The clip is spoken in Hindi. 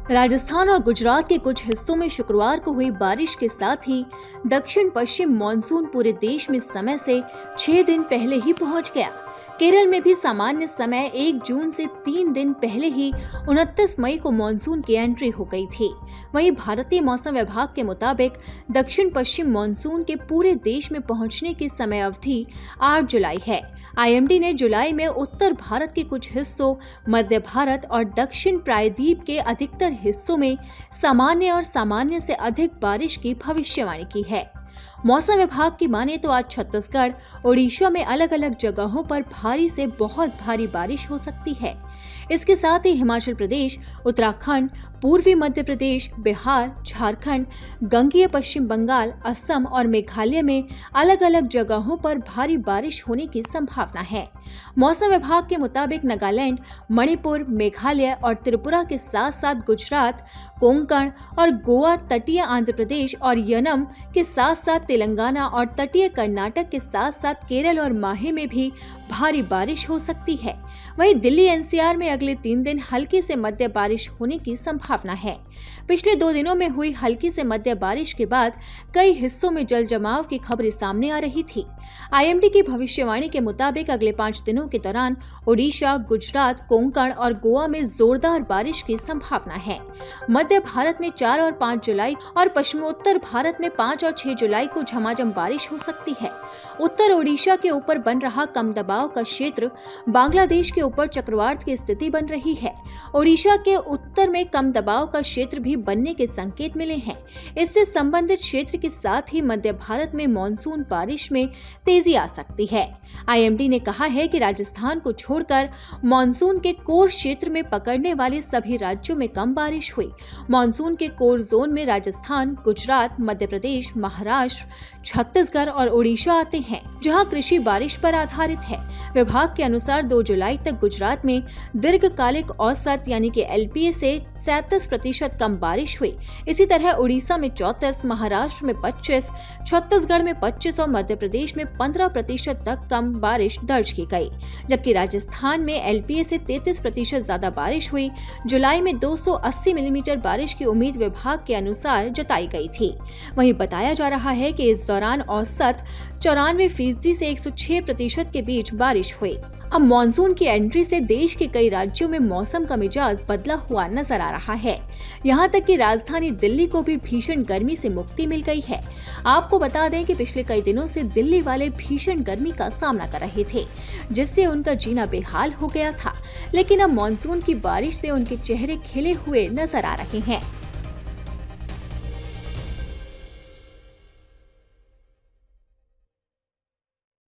राजस्थान और गुजरात के कुछ हिस्सों में शुक्रवार को हुई बारिश के साथ ही दक्षिण पश्चिम मानसून पूरे देश में समय से 6 दिन पहले ही पहुंच गया। केरल में भी सामान्य समय 1 जून से 3 दिन पहले ही 29 मई को मानसून की एंट्री हो गई थी। वहीं भारतीय मौसम विभाग के मुताबिक दक्षिण पश्चिम मानसून के पूरे देश में पहुंचने की समय अवधि 8 जुलाई है। आईएमडी ने जुलाई में उत्तर भारत के कुछ हिस्सों, मध्य भारत और दक्षिण प्रायद्वीप के अधिकतर हिस्सों में सामान्य और सामान्य से अधिक बारिश की भविष्यवाणी की है। मौसम विभाग की माने तो आज छत्तीसगढ़, ओडिशा में अलग अलग जगहों पर भारी से बहुत भारी बारिश हो सकती है। इसके साथ ही हिमाचल प्रदेश, उत्तराखंड, पूर्वी मध्य प्रदेश, बिहार, झारखंड, गंगीय पश्चिम बंगाल, असम और मेघालय में अलग अलग जगहों पर भारी बारिश होने की संभावना है। मौसम विभाग के मुताबिक नागालैंड, मणिपुर, मेघालय और त्रिपुरा के साथ साथ गुजरात, कोंकण और गोवा, तटीय आंध्र प्रदेश और यनम के साथ साथ तेलंगाना और तटीय कर्नाटक के साथ साथ केरल और माहे में भी भारी बारिश हो सकती है। वहीं दिल्ली एनसीआर में अगले 3 दिन हल्की से मध्य बारिश होने की संभावना है। पिछले 2 दिनों में हुई हल्की से मध्य बारिश के बाद कई हिस्सों में जल जमाव की खबरें सामने आ रही थी। आईएमडी की भविष्यवाणी के मुताबिक अगले 5 दिनों के दौरान ओडिशा, गुजरात, कोंकण और गोवा में जोरदार बारिश की संभावना है। मध्य भारत में 4 और 5 जुलाई और पश्चिमोत्तर भारत में 5 और 6 जुलाई को झमाझम बारिश हो सकती है। उत्तर ओडिशा के ऊपर बन रहा कम दबाव का क्षेत्र बांग्लादेश के ऊपर चक्रवात की स्थिति बन रही है। ओडिशा के उत्तर में कम दबाव का क्षेत्र भी बनने के संकेत मिले हैं। इससे संबंधित क्षेत्र के साथ ही मध्य भारत में मानसून बारिश में तेजी आ सकती है। आईएमडी ने कहा है कि राजस्थान को छोड़कर मानसून के कोर क्षेत्र में पकड़ने वाले सभी राज्यों में कम बारिश हुई। मानसून के कोर जोन में राजस्थान, गुजरात, मध्य प्रदेश, महाराष्ट्र, छत्तीसगढ़ और ओडिशा आते हैं, जहां कृषि बारिश पर आधारित है। विभाग के अनुसार 2 जुलाई तक गुजरात में दीर्घकालिक औसत यानी कि एलपीए से 37% कम बारिश हुई। इसी तरह उड़ीसा में 34, महाराष्ट्र में 25, छत्तीसगढ़ में 25 और मध्य प्रदेश में 15% तक कम बारिश दर्ज की गई। जबकि राजस्थान में एलपीए से 33% ज्यादा बारिश हुई। जुलाई में 280 मिलीमीटर बारिश की उम्मीद विभाग के अनुसार जताई गई थी। वहीं बताया जा रहा है कि इस दौरान औसत 94% से 106% के बीच बारिश हुई। अब मानसून की एंट्री से देश के कई राज्यों में मौसम का मिजाज बदला हुआ नजर आ रहा है। यहाँ तक कि राजधानी दिल्ली को भी भीषण गर्मी से मुक्ति मिल गई है। आपको बता दें कि पिछले कई दिनों से दिल्ली वाले भीषण गर्मी का सामना कर रहे थे, जिससे उनका जीना बेहाल हो गया था। लेकिन अब मानसून की बारिश से उनके चेहरे खिले हुए नजर आ रहे हैं।